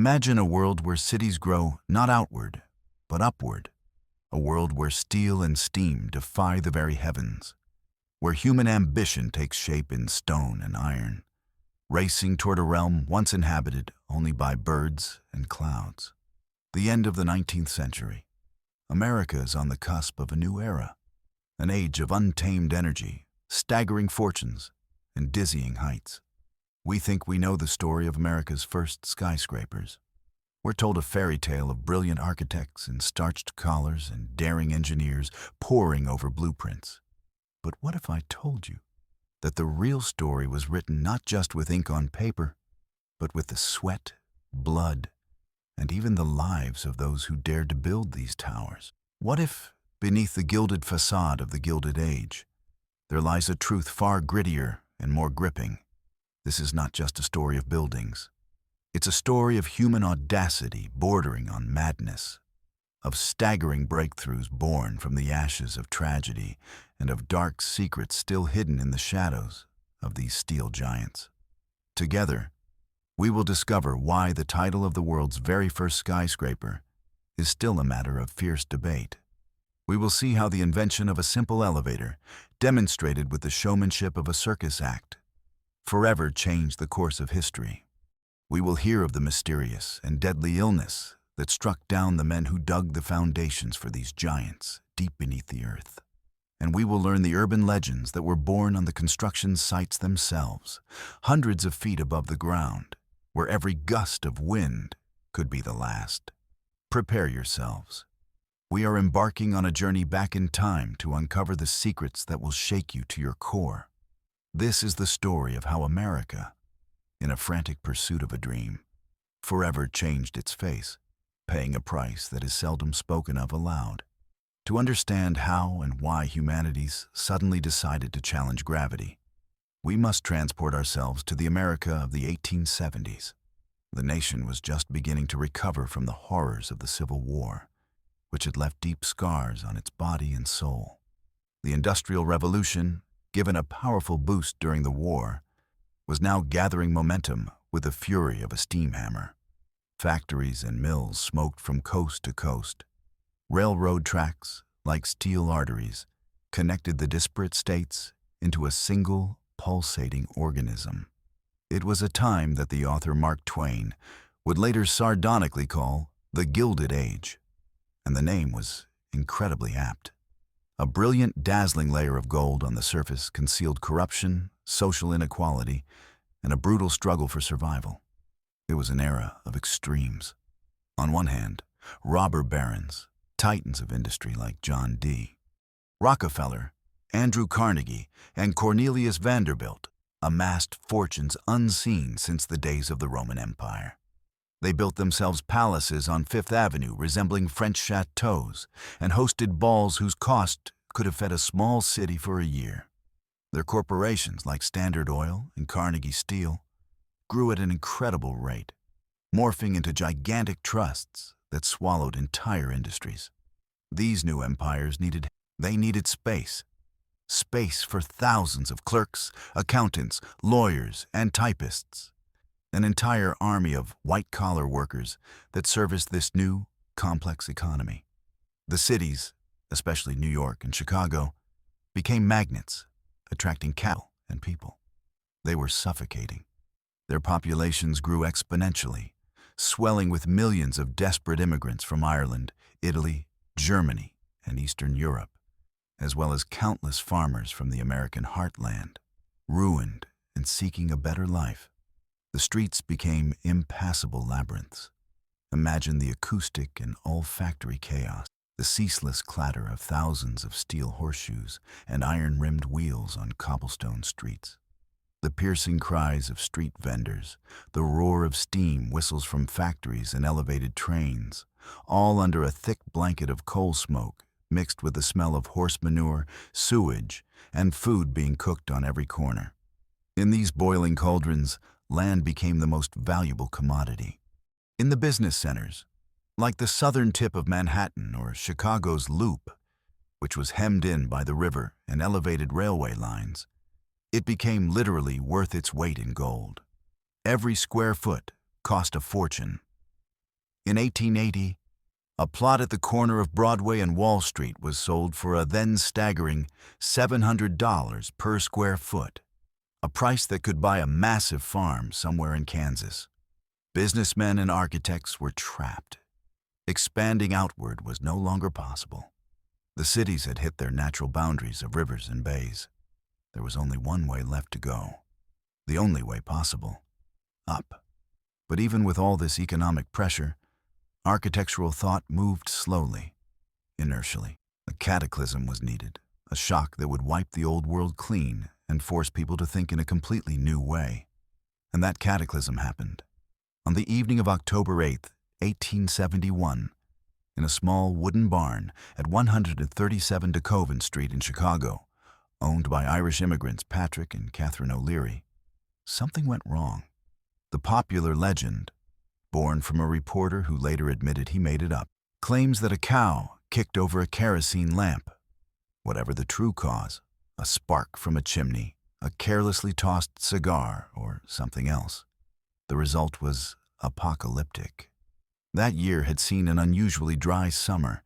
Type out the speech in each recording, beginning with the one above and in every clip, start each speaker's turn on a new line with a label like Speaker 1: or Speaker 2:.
Speaker 1: Imagine a world where cities grow not outward, but upward. A world where steel and steam defy the very heavens. Where human ambition takes shape in stone and iron, racing toward a realm once inhabited only by birds and clouds. The end of the 19th century. America is on the cusp of a new era, an age of untamed energy, staggering fortunes, and dizzying heights. We think we know the story of America's first skyscrapers. We're told a fairy tale of brilliant architects in starched collars and daring engineers poring over blueprints. But what if I told you that the real story was written not just with ink on paper, but with the sweat, blood, and even the lives of those who dared to build these towers? What if, beneath the gilded facade of the Gilded Age, there lies a truth far grittier and more gripping? This is not just a story of buildings. It's a story of human audacity bordering on madness, of staggering breakthroughs born from the ashes of tragedy, and of dark secrets still hidden in the shadows of these steel giants. Together, we will discover why the title of the world's very first skyscraper is still a matter of fierce debate. We will see how the invention of a simple elevator, demonstrated with the showmanship of a circus act, forever changed the course of history. We will hear of the mysterious and deadly illness that struck down the men who dug the foundations for these giants deep beneath the earth. And we will learn the urban legends that were born on the construction sites themselves, hundreds of feet above the ground, where every gust of wind could be the last. Prepare yourselves. We are embarking on a journey back in time to uncover the secrets that will shake you to your core. This is the story of how America, in a frantic pursuit of a dream, forever changed its face, paying a price that is seldom spoken of aloud. To understand how and why humanities suddenly decided to challenge gravity, we must transport ourselves to the America of the 1870s. The nation was just beginning to recover from the horrors of the Civil War, which had left deep scars on its body and soul. The Industrial Revolution, given a powerful boost during the war, was now gathering momentum with the fury of a steam hammer. Factories and mills smoked from coast to coast. Railroad tracks, like steel arteries, connected the disparate states into a single, pulsating organism. It was a time that the author Mark Twain would later sardonically call the Gilded Age, and the name was incredibly apt. A brilliant, dazzling layer of gold on the surface concealed corruption, social inequality, and a brutal struggle for survival. It was an era of extremes. On one hand, robber barons, titans of industry like John D. Rockefeller, Andrew Carnegie, and Cornelius Vanderbilt amassed fortunes unseen since the days of the Roman Empire. They built themselves palaces on Fifth Avenue resembling French chateaux and hosted balls whose cost could have fed a small city for a year. Their corporations, like Standard Oil and Carnegie Steel, grew at an incredible rate, morphing into gigantic trusts that swallowed entire industries. These new empires needed space. Space for thousands of clerks, accountants, lawyers, and typists. An entire army of white-collar workers that serviced this new, complex economy. The cities, especially New York and Chicago, became magnets, attracting cattle and people. They were suffocating. Their populations grew exponentially, swelling with millions of desperate immigrants from Ireland, Italy, Germany, and Eastern Europe, as well as countless farmers from the American heartland, ruined and seeking a better life. The streets became impassable labyrinths. Imagine the acoustic and olfactory chaos, the ceaseless clatter of thousands of steel horseshoes and iron-rimmed wheels on cobblestone streets. The piercing cries of street vendors, the roar of steam whistles from factories and elevated trains, all under a thick blanket of coal smoke mixed with the smell of horse manure, sewage, and food being cooked on every corner. In these boiling cauldrons, land became the most valuable commodity. In the business centers, like the southern tip of Manhattan or Chicago's Loop, which was hemmed in by the river and elevated railway lines, it became literally worth its weight in gold. Every square foot cost a fortune, In 1880, a plot at the corner of Broadway and Wall Street was sold for a then staggering $700 per square foot, a price that could buy a massive farm somewhere in Kansas. Businessmen and architects were trapped. Expanding outward was no longer possible. The cities had hit their natural boundaries of rivers and bays. There was only one way left to go. The only way possible: up. But even with all this economic pressure, architectural thought moved slowly, inertially. A cataclysm was needed, a shock that would wipe the old world clean and force people to think in a completely new way. And that cataclysm happened. On the evening of October 8, 1871, in a small wooden barn at 137 DeKoven Street in Chicago, owned by Irish immigrants Patrick and Catherine O'Leary, something went wrong. The popular legend, born from a reporter who later admitted he made it up, claims that a cow kicked over a kerosene lamp. Whatever the true cause, a spark from a chimney, a carelessly tossed cigar, or something else, the result was apocalyptic. That year had seen an unusually dry summer,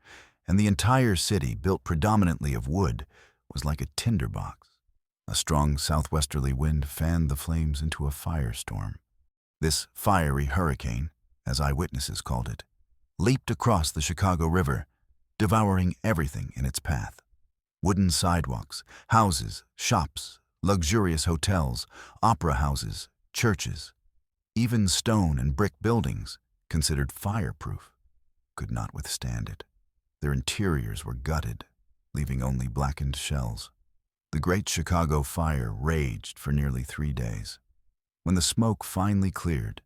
Speaker 1: and the entire city, built predominantly of wood, was like a tinderbox. A strong southwesterly wind fanned the flames into a firestorm. This fiery hurricane, as eyewitnesses called it, leaped across the Chicago River, devouring everything in its path. Wooden sidewalks, houses, shops, luxurious hotels, opera houses, churches, even stone and brick buildings, considered fireproof, could not withstand it. Their interiors were gutted, leaving only blackened shells. The Great Chicago Fire raged for nearly 3 days. When the smoke finally cleared,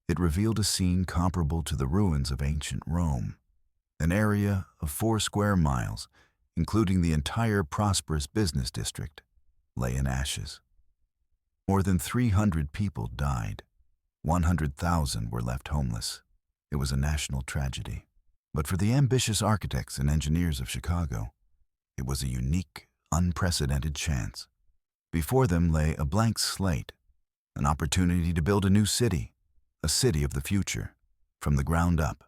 Speaker 1: it revealed a scene comparable to the ruins of ancient Rome. An area of 4 square miles, including the entire prosperous business district, lay in ashes. More than 300 people died. 100,000 were left homeless. It was a national tragedy. But for the ambitious architects and engineers of Chicago, it was a unique, unprecedented chance. Before them lay a blank slate, an opportunity to build a new city, a city of the future, from the ground up.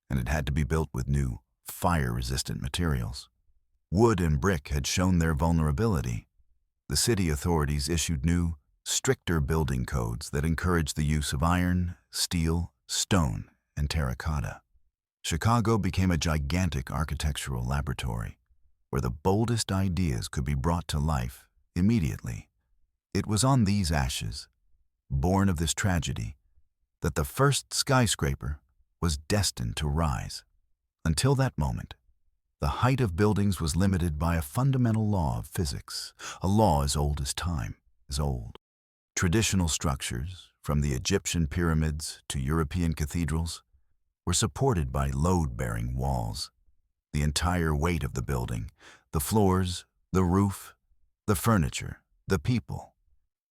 Speaker 1: And it had to be built with new, fire-resistant materials. Wood and brick had shown their vulnerability. The city authorities issued new, stricter building codes that encouraged the use of iron, steel, stone, and terracotta. Chicago became a gigantic architectural laboratory, where the boldest ideas could be brought to life immediately. It was on these ashes, born of this tragedy, that the first skyscraper was destined to rise. Until that moment, the height of buildings was limited by a fundamental law of physics, a law as old as time is old. Traditional structures, from the Egyptian pyramids to European cathedrals, were supported by load-bearing walls. The entire weight of the building, the floors, the roof, the furniture, the people,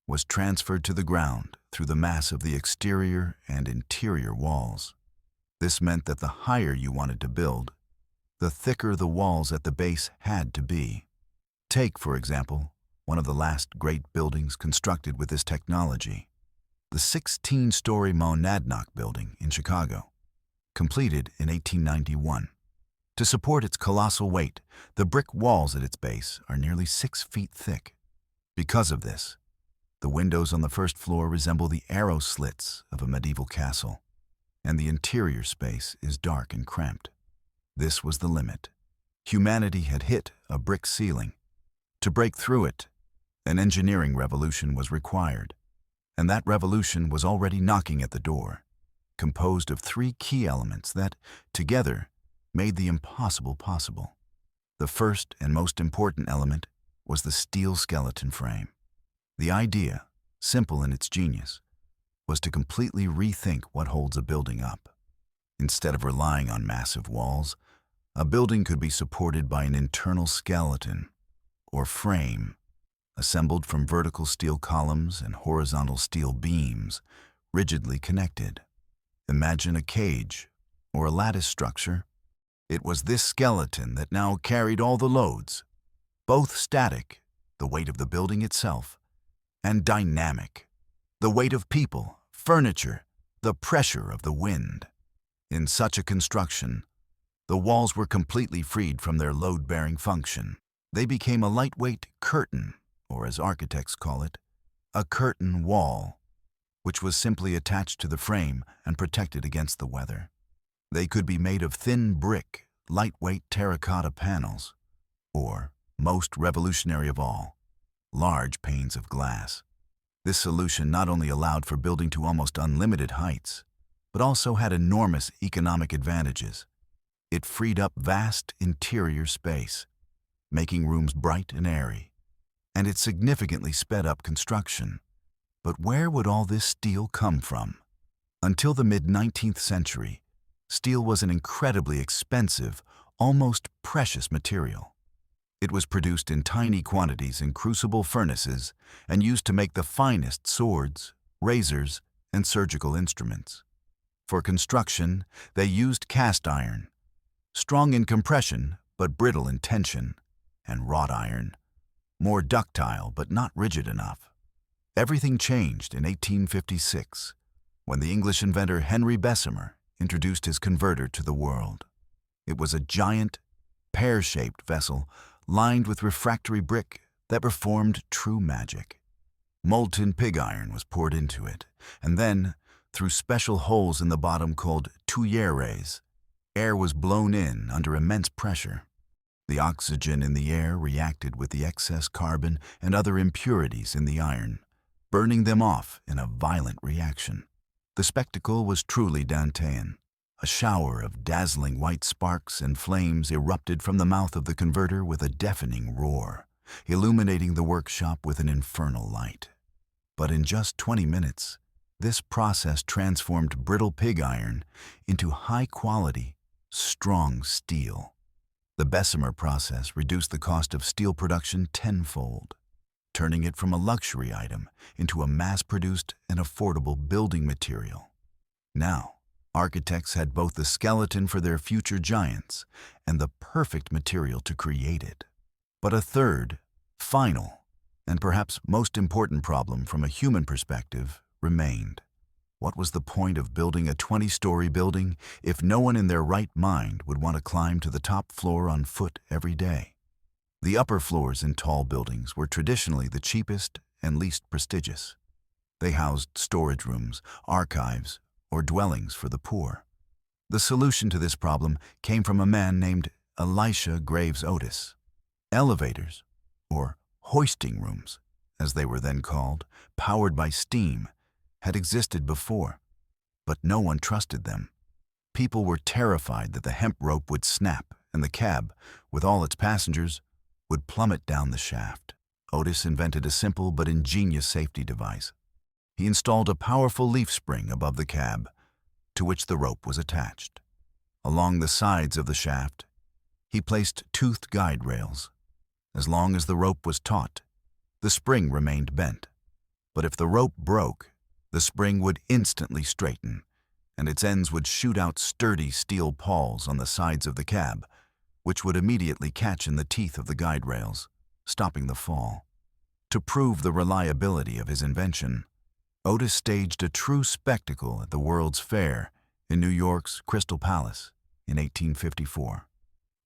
Speaker 1: was transferred to the ground through the mass of the exterior and interior walls. This meant that the higher you wanted to build, the thicker the walls at the base had to be. Take, for example, one of the last great buildings constructed with this technology, the 16-story Monadnock building in Chicago, completed in 1891. To support its colossal weight, the brick walls at its base are nearly 6 feet thick. Because of this, the windows on the first floor resemble the arrow slits of a medieval castle, and the interior space is dark and cramped. This was the limit. Humanity had hit a brick ceiling. To break through it, an engineering revolution was required, and that revolution was already knocking at the door, composed of 3 key elements that, together, made the impossible possible. The first and most important element was the steel skeleton frame. The idea, simple in its genius, was to completely rethink what holds a building up. Instead of relying on massive walls, a building could be supported by an internal skeleton, or frame, assembled from vertical steel columns and horizontal steel beams, rigidly connected. Imagine a cage or a lattice structure. It was this skeleton that now carried all the loads, both static, the weight of the building itself, and dynamic, the weight of people, furniture, the pressure of the wind. In such a construction, the walls were completely freed from their load-bearing function. They became a lightweight curtain, or as architects call it, a curtain wall, which was simply attached to the frame and protected against the weather. They could be made of thin brick, lightweight terracotta panels, or, most revolutionary of all, large panes of glass. This solution not only allowed for building to almost unlimited heights, but also had enormous economic advantages. It freed up vast interior space, making rooms bright and airy, and it significantly sped up construction. But where would all this steel come from? Until the mid-19th century, steel was an incredibly expensive, almost precious material. It was produced in tiny quantities in crucible furnaces and used to make the finest swords, razors, and surgical instruments. For construction, they used cast iron, strong in compression but brittle in tension, and wrought iron, more ductile but not rigid enough. Everything changed in 1856, when the English inventor Henry Bessemer introduced his converter to the world. It was a giant, pear-shaped vessel lined with refractory brick that performed true magic. Molten pig iron was poured into it, and then, through special holes in the bottom called tuyères, air was blown in under immense pressure. The oxygen in the air reacted with the excess carbon and other impurities in the iron, burning them off in a violent reaction. The spectacle was truly Dantean. A shower of dazzling white sparks and flames erupted from the mouth of the converter with a deafening roar, illuminating the workshop with an infernal light. But in just 20 minutes, this process transformed brittle pig iron into high-quality, strong steel. The Bessemer process reduced the cost of steel production tenfold, turning it from a luxury item into a mass-produced and affordable building material. Now, architects had both the skeleton for their future giants and the perfect material to create it. But a third, final, and perhaps most important problem from a human perspective remained. What was the point of building a 20-story building if no one in their right mind would want to climb to the top floor on foot every day? The upper floors in tall buildings were traditionally the cheapest and least prestigious. They housed storage rooms, archives, or dwellings for the poor. The solution to this problem came from a man named Elisha Graves Otis. Elevators, or hoisting rooms, as they were then called, powered by steam, had existed before, but no one trusted them. People were terrified that the hemp rope would snap and the cab, with all its passengers, would plummet down the shaft. Otis invented a simple but ingenious safety device. He installed a powerful leaf spring above the cab, to which the rope was attached. Along the sides of the shaft, he placed toothed guide rails. As long as the rope was taut, the spring remained bent. But if the rope broke, the spring would instantly straighten, and its ends would shoot out sturdy steel pawls on the sides of the cab, which would immediately catch in the teeth of the guide rails, stopping the fall. To prove the reliability of his invention, Otis staged a true spectacle at the World's Fair in New York's Crystal Palace in 1854.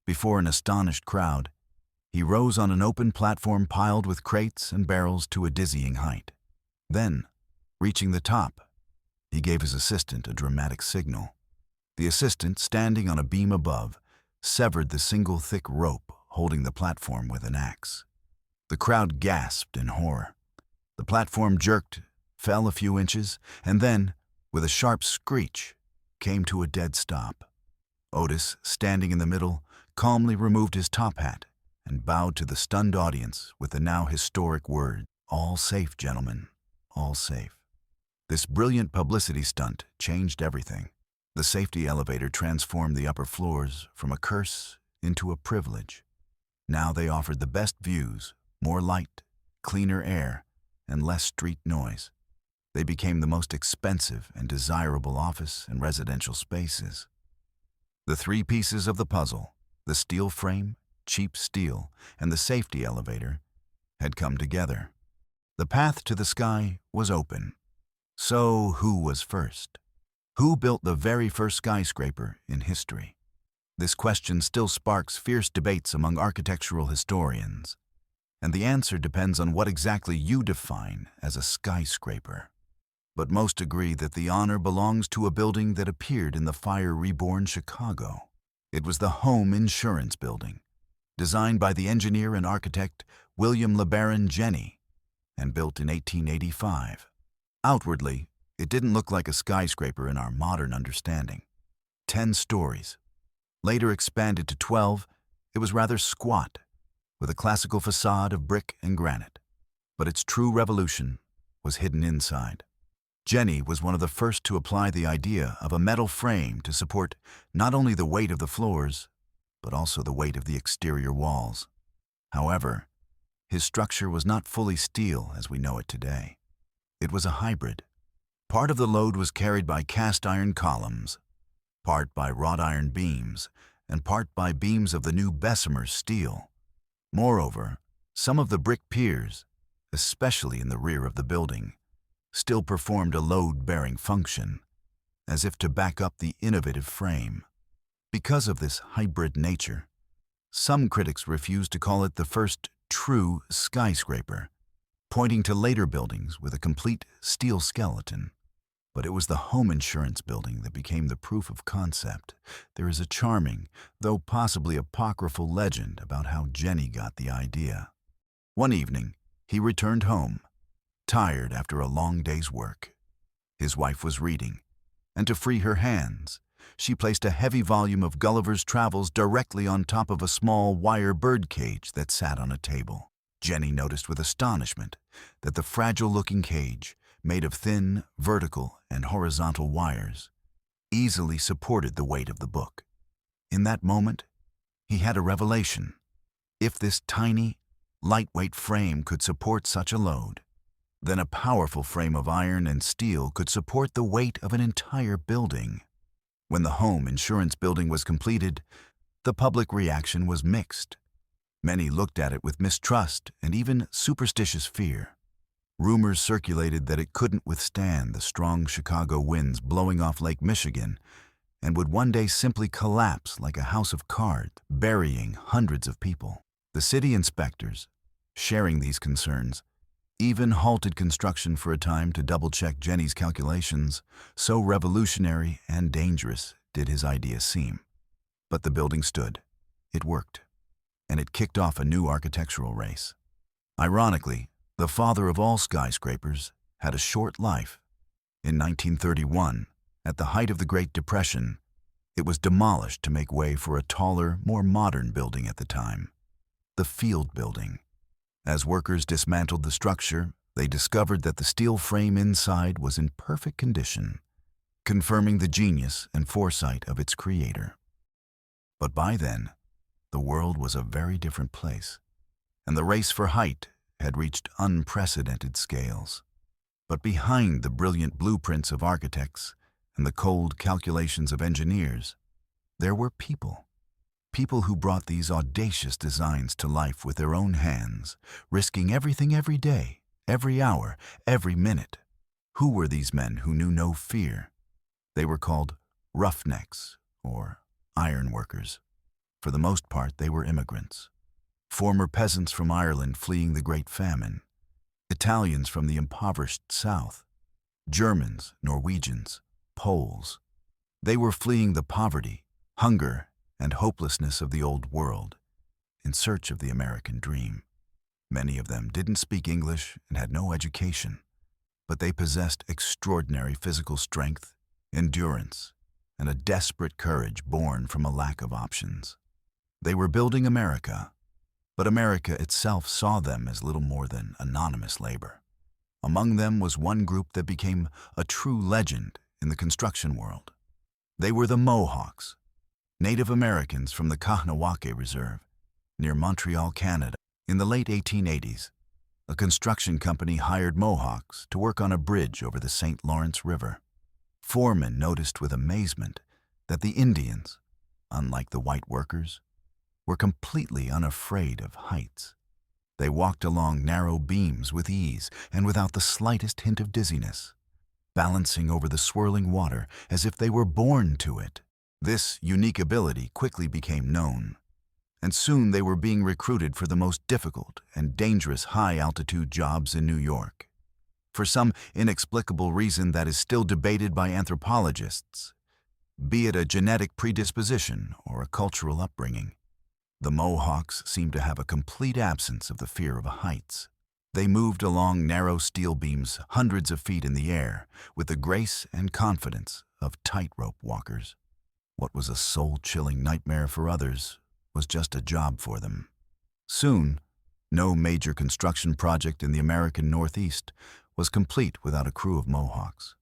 Speaker 1: Before an astonished crowd, he rose on an open platform piled with crates and barrels to a dizzying height. Then, reaching the top, he gave his assistant a dramatic signal. The assistant, standing on a beam above, severed the single thick rope holding the platform with an axe. The crowd gasped in horror. The platform jerked, fell a few inches, and then, with a sharp screech, came to a dead stop. Otis, standing in the middle, calmly removed his top hat and bowed to the stunned audience with the now historic word, "All safe, gentlemen, all safe." This brilliant publicity stunt changed everything. The safety elevator transformed the upper floors from a curse into a privilege. Now they offered the best views, more light, cleaner air, and less street noise. They became the most expensive and desirable office and residential spaces. The three pieces of the puzzle, the steel frame, cheap steel, and the safety elevator, had come together. The path to the sky was open. So who was first? Who built the very first skyscraper in history? This question still sparks fierce debates among architectural historians, and the answer depends on what exactly you define as a skyscraper. But most agree that the honor belongs to a building that appeared in the fire-reborn Chicago. It was the Home Insurance Building, designed by the engineer and architect William LeBaron Jenney, and built in 1885. Outwardly, it didn't look like a skyscraper in our modern understanding. 10 stories. Later expanded to 12, it was rather squat, with a classical facade of brick and granite. But its true revolution was hidden inside. Jenney was one of the first to apply the idea of a metal frame to support not only the weight of the floors, but also the weight of the exterior walls. However, his structure was not fully steel as we know it today. It was a hybrid. Part of the load was carried by cast iron columns, part by wrought iron beams, and part by beams of the new Bessemer steel. Moreover, some of the brick piers, especially in the rear of the building, still performed a load-bearing function, as if to back up the innovative frame. Because of this hybrid nature, some critics refuse to call it the first true skyscraper, pointing to later buildings with a complete steel skeleton. But it was the Home Insurance Building that became the proof of concept. There is a charming, though possibly apocryphal legend about how Jenney got the idea. One evening, he returned home, tired after a long day's work. His wife was reading, and to free her hands, she placed a heavy volume of Gulliver's Travels directly on top of a small wire bird cage that sat on a table. Jenney noticed with astonishment that the fragile-looking cage, made of thin, vertical, and horizontal wires, easily supported the weight of the book. In that moment, he had a revelation. If this tiny, lightweight frame could support such a load, then a powerful frame of iron and steel could support the weight of an entire building. When the Home Insurance Building was completed, the public reaction was mixed. Many looked at it with mistrust and even superstitious fear. Rumors circulated that it couldn't withstand the strong Chicago winds blowing off Lake Michigan and would one day simply collapse like a house of cards, burying hundreds of people. The city inspectors, sharing these concerns, even halted construction for a time to double-check Jenney's calculations, so revolutionary and dangerous did his idea seem. But the building stood. It worked. And it kicked off a new architectural race. Ironically, the father of all skyscrapers had a short life. In 1931, at the height of the Great Depression, it was demolished to make way for a taller, more modern building at the time, the Field Building. As workers dismantled the structure, they discovered that the steel frame inside was in perfect condition, confirming the genius and foresight of its creator. But by then, the world was a very different place, and the race for height had reached unprecedented scales. But behind the brilliant blueprints of architects and the cold calculations of engineers, there were people. People who brought these audacious designs to life with their own hands, risking everything every day, every hour, every minute. Who were these men who knew no fear? They were called roughnecks or ironworkers. For the most part, they were immigrants. Former peasants from Ireland fleeing the Great Famine, Italians from the impoverished South, Germans, Norwegians, Poles. They were fleeing the poverty, hunger, and hopelessness of the old world in search of the American dream. Many of them didn't speak English and had no education, but they possessed extraordinary physical strength, endurance, and a desperate courage born from a lack of options. They were building America, but America itself saw them as little more than anonymous labor. Among them was one group that became a true legend in the construction world. They were the Mohawks, Native Americans from the Kahnawake Reserve, near Montreal, Canada. In the late 1880s, a construction company hired Mohawks to work on a bridge over the St. Lawrence River. Foremen noticed with amazement that the Indians, unlike the white workers, were completely unafraid of heights. They walked along narrow beams with ease and without the slightest hint of dizziness. balancing over the swirling water as if they were born to it. This unique ability quickly became known, and soon they were being recruited for the most difficult and dangerous high-altitude jobs in New York. For some inexplicable reason that is still debated by anthropologists, be it a genetic predisposition or a cultural upbringing, the Mohawks seemed to have a complete absence of the fear of heights. They moved along narrow steel beams hundreds of feet in the air with the grace and confidence of tightrope walkers. What was a soul-chilling nightmare for others was just a job for them. Soon, no major construction project in the American Northeast was complete without a crew of Mohawks.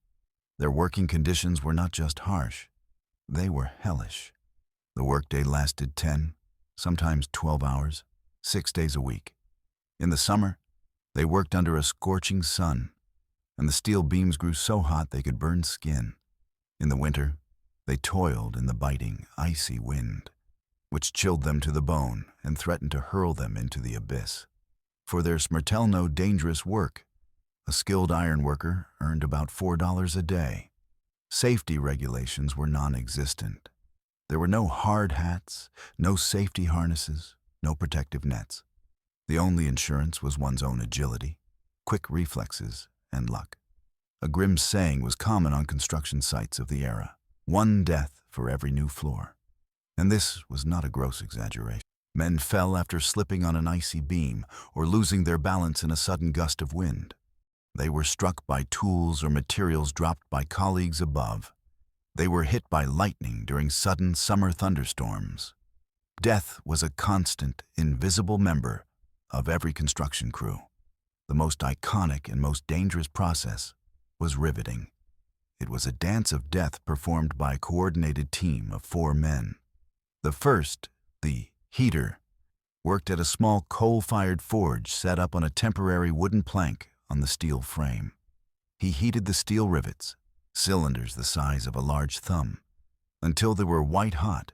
Speaker 1: Their working conditions were not just harsh, they were hellish. The workday lasted 10, sometimes 12 hours, 6 days a week. In the summer, they worked under a scorching sun, and the steel beams grew so hot they could burn skin. In the winter, they toiled in the biting, icy wind, which chilled them to the bone and threatened to hurl them into the abyss. For their smrtelno dangerous work, a skilled ironworker earned about $4 a day. Safety regulations were non-existent. There were no hard hats, no safety harnesses, no protective nets. The only insurance was one's own agility, quick reflexes, and luck. A grim saying was common on construction sites of the era: 1 death for every new floor. And this was not a gross exaggeration. Men fell after slipping on an icy beam or losing their balance in a sudden gust of wind. They were struck by tools or materials dropped by colleagues above. They were hit by lightning during sudden summer thunderstorms. Death was a constant, invisible member of every construction crew. The most iconic and most dangerous process was riveting. It was a dance of death performed by a coordinated team of 4 men. The first, the heater, worked at a small coal-fired forge set up on a temporary wooden plank on the steel frame. He heated the steel rivets, cylinders the size of a large thumb, until they were white hot,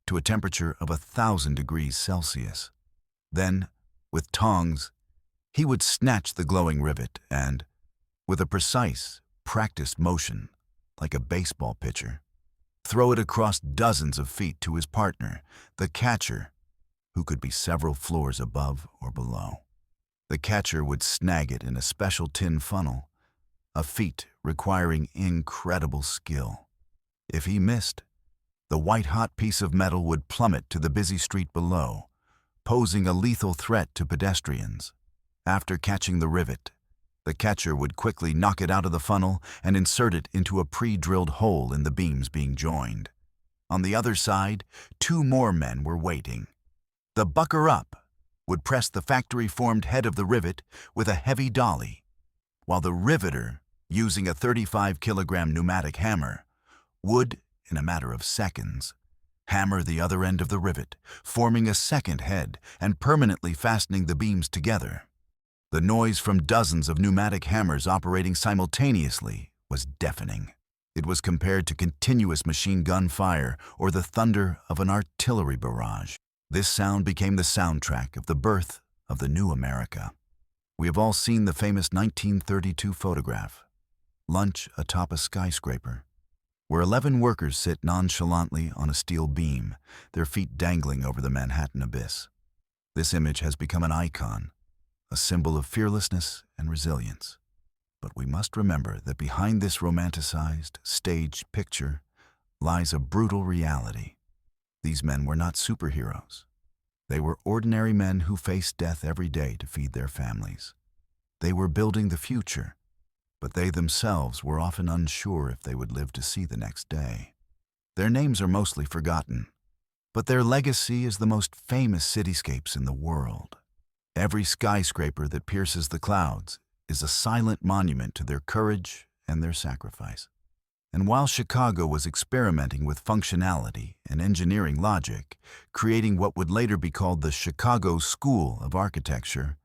Speaker 1: to a temperature of 1,000 degrees Celsius. Then, with tongs, he would snatch the glowing rivet and, with a precise, practiced motion, like a baseball pitcher, throw it across dozens of feet to his partner, the catcher, who could be several floors above or below. The catcher would snag it in a special tin funnel, a feat requiring incredible skill. If he missed, the white-hot piece of metal would plummet to the busy street below, posing a lethal threat to pedestrians. After catching the rivet, the catcher would quickly knock it out of the funnel and insert it into a pre-drilled hole in the beams being joined. On the other side, 2 more men were waiting. The bucker-up would press the factory-formed head of the rivet with a heavy dolly, while the riveter, using a 35-kilogram pneumatic hammer, would, in a matter of seconds, hammer the other end of the rivet, forming a second head and permanently fastening the beams together. The noise from dozens of pneumatic hammers operating simultaneously was deafening. It was compared to continuous machine gun fire or the thunder of an artillery barrage. This sound became the soundtrack of the birth of the new America. We have all seen the famous 1932 photograph, Lunch Atop a Skyscraper, where 11 workers sit nonchalantly on a steel beam, their feet dangling over the Manhattan abyss. This image has become an icon, a symbol of fearlessness and resilience. But we must remember that behind this romanticized, staged picture lies a brutal reality. These men were not superheroes. They were ordinary men who faced death every day to feed their families. They were building the future, but they themselves were often unsure if they would live to see the next day. Their names are mostly forgotten, but their legacy is the most famous cityscapes in the world. Every skyscraper that pierces the clouds is a silent monument to their courage and their sacrifice. And while Chicago was experimenting with functionality and engineering logic, creating what would later be called the Chicago School of Architecture,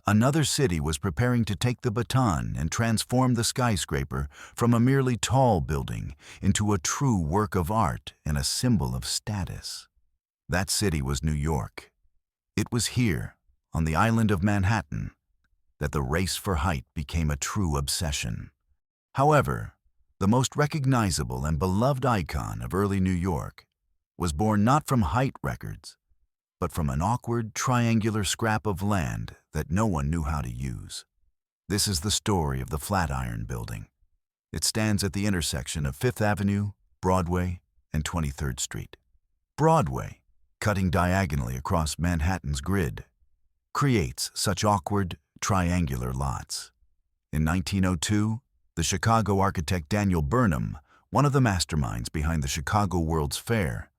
Speaker 1: another city was preparing to take the baton and transform the skyscraper from a merely tall building into a true work of art and a symbol of status. That city was New York. It was here, on the island of Manhattan, that the race for height became a true obsession. However, the most recognizable and beloved icon of early New York was born not from height records, but from an awkward triangular scrap of land that no one knew how to use. This is the story of the Flatiron Building. It stands at the intersection of Fifth Avenue, Broadway, and 23rd Street. Broadway, cutting diagonally across Manhattan's grid, creates such awkward triangular lots. In 1902, the Chicago architect Daniel Burnham, one of the masterminds behind the Chicago World's Fair,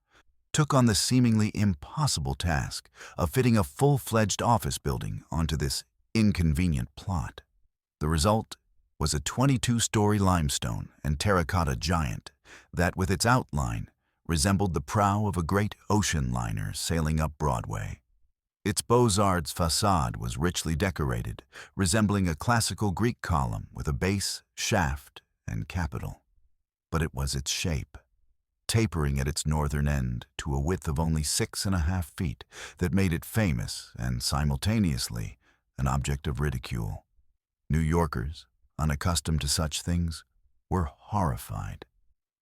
Speaker 1: took on the seemingly impossible task of fitting a full-fledged office building onto this inconvenient plot. The result was a 22-story limestone and terracotta giant that, with its outline, resembled the prow of a great ocean liner sailing up Broadway. Its Beaux-Arts facade was richly decorated, resembling a classical Greek column with a base, shaft, and capital. But it was its shape, tapering at its northern end to a width of only 6.5 feet, that made it famous and simultaneously an object of ridicule. New Yorkers, unaccustomed to such things, were horrified.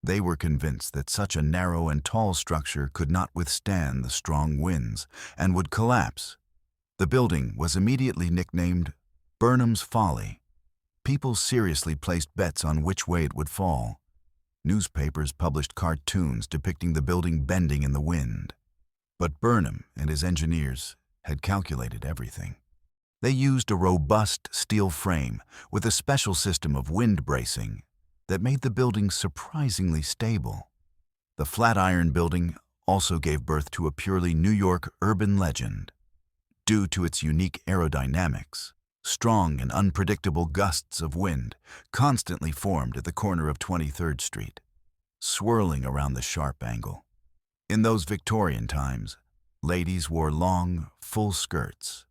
Speaker 1: They were convinced that such a narrow and tall structure could not withstand the strong winds and would collapse. The building was immediately nicknamed Burnham's Folly. People seriously placed bets on which way it would fall. Newspapers published cartoons depicting the building bending in the wind. But Burnham and his engineers had calculated everything. They used a robust steel frame with a special system of wind bracing that made the building surprisingly stable. The Flatiron Building also gave birth to a purely New York urban legend. Due to its unique aerodynamics, strong and unpredictable gusts of wind constantly formed at the corner of 23rd Street, swirling around the sharp angle. In those Victorian times, ladies wore long, full skirts.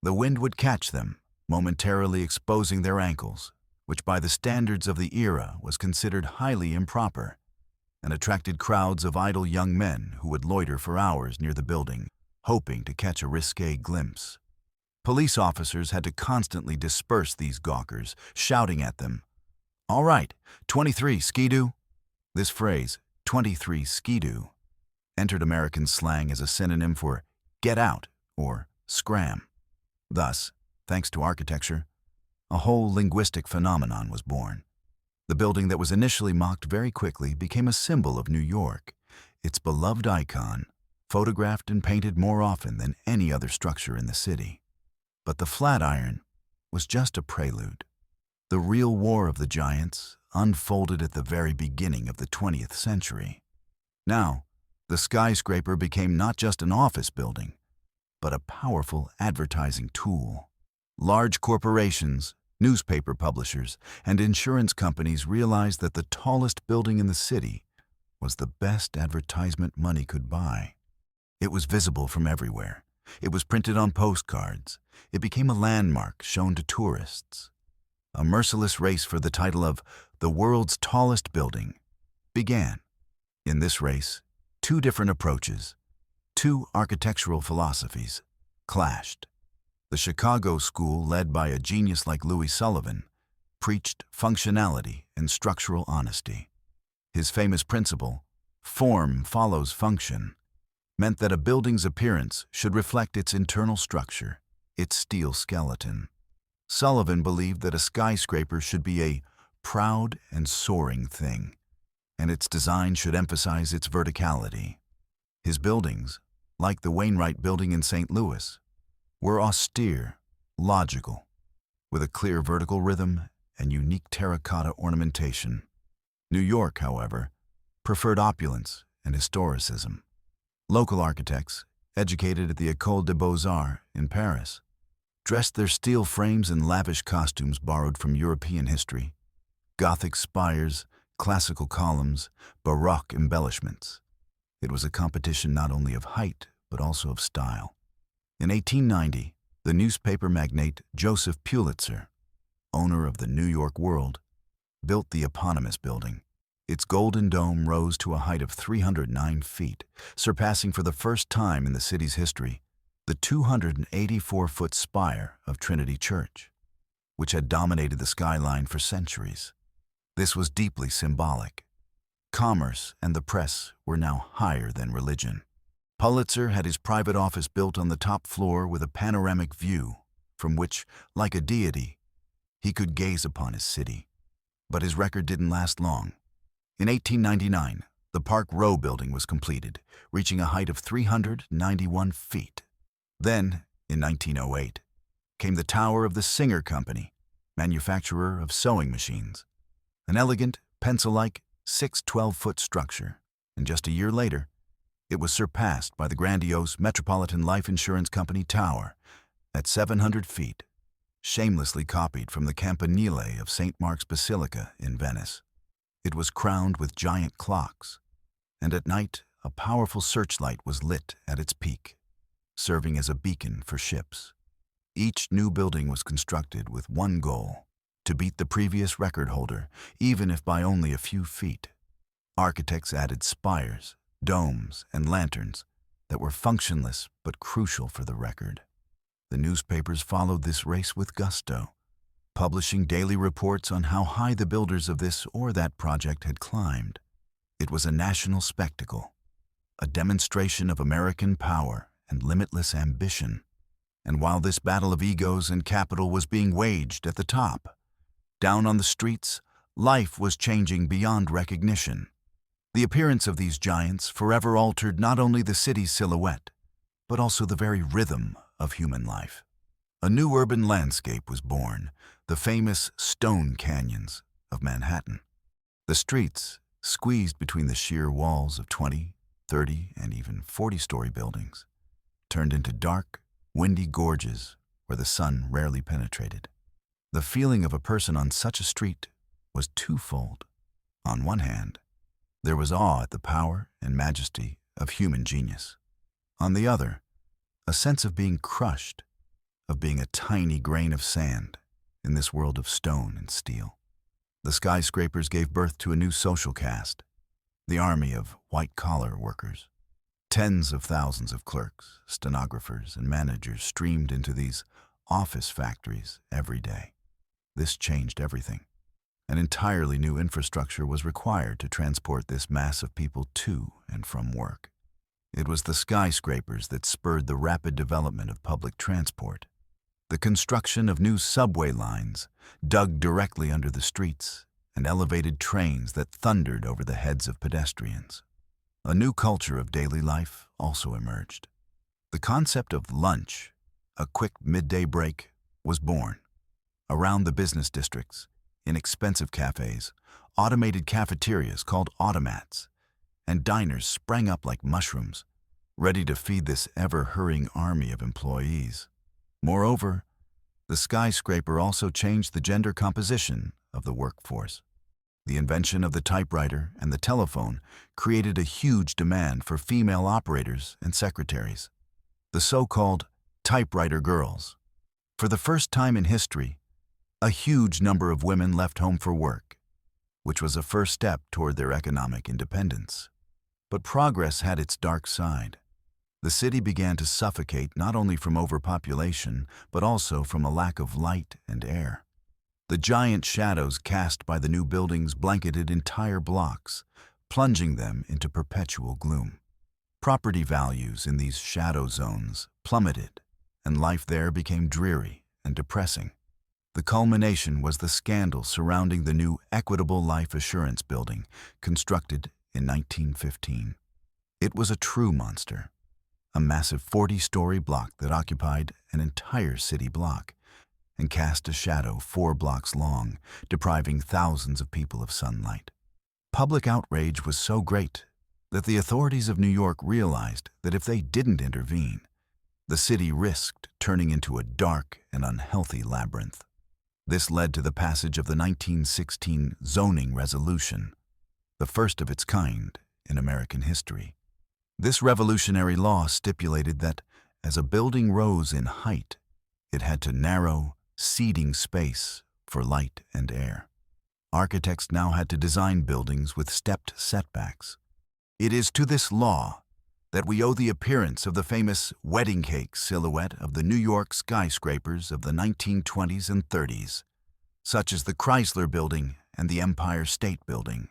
Speaker 1: The wind would catch them, momentarily exposing their ankles, which by the standards of the era was considered highly improper, and attracted crowds of idle young men who would loiter for hours near the building, hoping to catch a risque glimpse. Police officers had to constantly disperse these gawkers, shouting at them, "All right, 23, skidoo." This phrase, 23 skidoo, entered American slang as a synonym for get out or scram. Thus, thanks to architecture, a whole linguistic phenomenon was born. The building that was initially mocked very quickly became a symbol of New York, its beloved icon, photographed and painted more often than any other structure in the city. But the Flatiron was just a prelude. The real war of the giants unfolded at the very beginning of the 20th century. Now, the skyscraper became not just an office building, but a powerful advertising tool. Large corporations, newspaper publishers, and insurance companies realized that the tallest building in the city was the best advertisement money could buy. It was visible from everywhere. It was printed on postcards. It became a landmark shown to tourists. A merciless race for the title of the world's tallest building began. In this race, two different approaches, two architectural philosophies, clashed. The Chicago school, led by a genius like Louis Sullivan, preached functionality and structural honesty. His famous principle, form follows function, meant that a building's appearance should reflect its internal structure, its steel skeleton. Sullivan believed that a skyscraper should be a proud and soaring thing, and its design should emphasize its verticality. His buildings, like the Wainwright Building in St. Louis, were austere, logical, with a clear vertical rhythm and unique terracotta ornamentation. New York, however, preferred opulence and historicism. Local architects, educated at the École des Beaux-Arts in Paris, dressed their steel frames in lavish costumes borrowed from European history, Gothic spires, classical columns, Baroque embellishments. It was a competition not only of height, but also of style. In 1890, the newspaper magnate Joseph Pulitzer, owner of the New York World, built the eponymous building. Its golden dome rose to a height of 309 feet, surpassing for the first time in the city's history the 284-foot spire of Trinity Church, which had dominated the skyline for centuries. This was deeply symbolic. Commerce and the press were now higher than religion. Pulitzer had his private office built on the top floor with a panoramic view from which, like a deity, he could gaze upon his city. But his record didn't last long. In 1899, the Park Row building was completed, reaching a height of 391 feet. Then, in 1908, came the Tower of the Singer Company, manufacturer of sewing machines. An elegant, pencil-like, 612-foot structure, and just a year later, it was surpassed by the grandiose Metropolitan Life Insurance Company Tower at 700 feet, shamelessly copied from the campanile of St. Mark's Basilica in Venice. It was crowned with giant clocks, and at night a powerful searchlight was lit at its peak, serving as a beacon for ships. Each new building was constructed with one goal: to beat the previous record holder, even if by only a few feet. Architects added spires, domes, and lanterns that were functionless but crucial for the record. The newspapers followed this race with gusto, publishing daily reports on how high the builders of this or that project had climbed. It was a national spectacle, a demonstration of American power and limitless ambition. And while this battle of egos and capital was being waged at the top, down on the streets, life was changing beyond recognition. The appearance of these giants forever altered not only the city's silhouette, but also the very rhythm of human life. A new urban landscape was born, the famous stone canyons of Manhattan. The streets, squeezed between the sheer walls of 20, 30, and even 40-story buildings, turned into dark, windy gorges where the sun rarely penetrated. The feeling of a person on such a street was twofold. On one hand, there was awe at the power and majesty of human genius. On the other, a sense of being crushed, of being a tiny grain of sand in this world of stone and steel. The skyscrapers gave birth to a new social caste, the army of white-collar workers. Tens of thousands of clerks, stenographers, and managers streamed into these office factories every day. This changed everything. An entirely new infrastructure was required to transport this mass of people to and from work. It was the skyscrapers that spurred the rapid development of public transport. The construction of new subway lines dug directly under the streets and elevated trains that thundered over the heads of pedestrians. A new culture of daily life also emerged. The concept of lunch, a quick midday break, was born. Around the business districts, in expensive cafes, automated cafeterias called automats, and diners sprang up like mushrooms, ready to feed this ever-hurrying army of employees. Moreover, the skyscraper also changed the gender composition of the workforce. The invention of the typewriter and the telephone created a huge demand for female operators and secretaries, the so-called typewriter girls. For the first time in history, a huge number of women left home for work, which was a first step toward their economic independence. But progress had its dark side. The city began to suffocate not only from overpopulation, but also from a lack of light and air. The giant shadows cast by the new buildings blanketed entire blocks, plunging them into perpetual gloom. Property values in these shadow zones plummeted, and life there became dreary and depressing. The culmination was the scandal surrounding the new Equitable Life Assurance building, constructed in 1915. It was a true monster, a massive 40-story block that occupied an entire city block and cast a shadow 4 blocks long, depriving thousands of people of sunlight. Public outrage was so great that the authorities of New York realized that if they didn't intervene, the city risked turning into a dark and unhealthy labyrinth. This led to the passage of the 1916 Zoning Resolution, the first of its kind in American history. This revolutionary law stipulated that as a building rose in height, it had to narrow, ceding space for light and air. Architects now had to design buildings with stepped setbacks. It is to this law that we owe the appearance of the famous wedding cake silhouette of the New York skyscrapers of the 1920s and 30s, such as the Chrysler Building and the Empire State Building.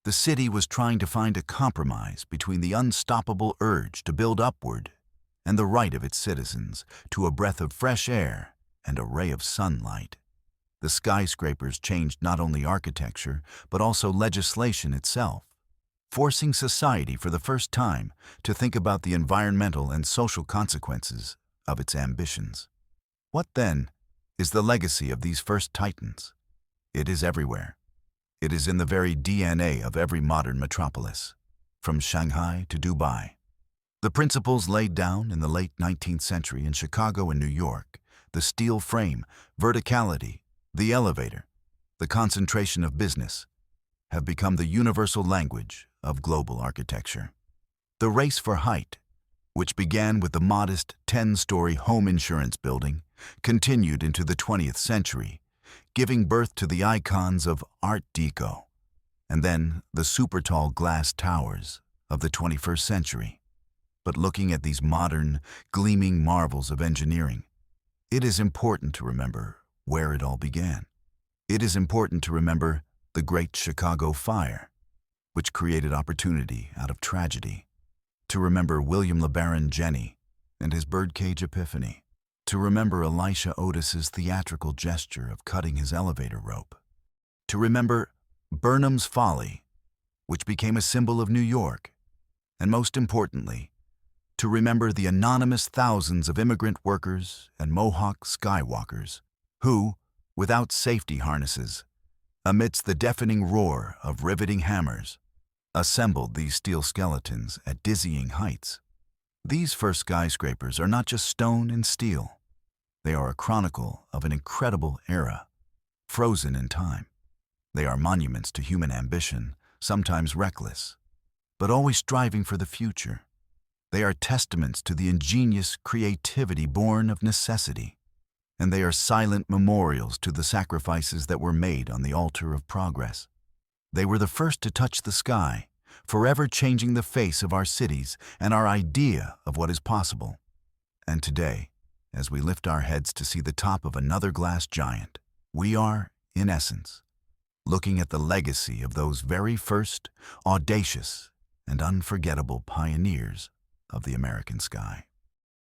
Speaker 1: The city was trying to find a compromise between the unstoppable urge to build upward and the right of its citizens to a breath of fresh air and a ray of sunlight. The skyscrapers changed not only architecture, but also legislation itself, forcing society for the first time to think about the environmental and social consequences of its ambitions. What, then, is the legacy of these first titans? It is everywhere. It is in the very DNA of every modern metropolis, from Shanghai to Dubai. The principles laid down in the late 19th century in Chicago and New York, the steel frame, verticality, the elevator, the concentration of business, have become the universal language of global architecture. The race for height, which began with the modest 10-story home insurance building, continued into the 20th century, giving birth to the icons of Art Deco, and then the super-tall glass towers of the 21st century. But looking at these modern, gleaming marvels of engineering, it is important to remember where it all began. It is important to remember the Great Chicago Fire, which created opportunity out of tragedy, to remember William LeBaron Jenney and his birdcage epiphany, to remember Elisha Otis's theatrical gesture of cutting his elevator rope, to remember Burnham's Folly, which became a symbol of New York, and most importantly, to remember the anonymous thousands of immigrant workers and Mohawk skywalkers who, without safety harnesses, amidst the deafening roar of riveting hammers, assembled these steel skeletons at dizzying heights. These first skyscrapers are not just stone and steel. They are a chronicle of an incredible era, frozen in time. They are monuments to human ambition, sometimes reckless, but always striving for the future. They are testaments to the ingenious creativity born of necessity, and they are silent memorials to the sacrifices that were made on the altar of progress. They were the first to touch the sky, forever changing the face of our cities and our idea of what is possible. And today, as we lift our heads to see the top of another glass giant, we are, in essence, looking at the legacy of those very first, audacious, and unforgettable pioneers of the American sky.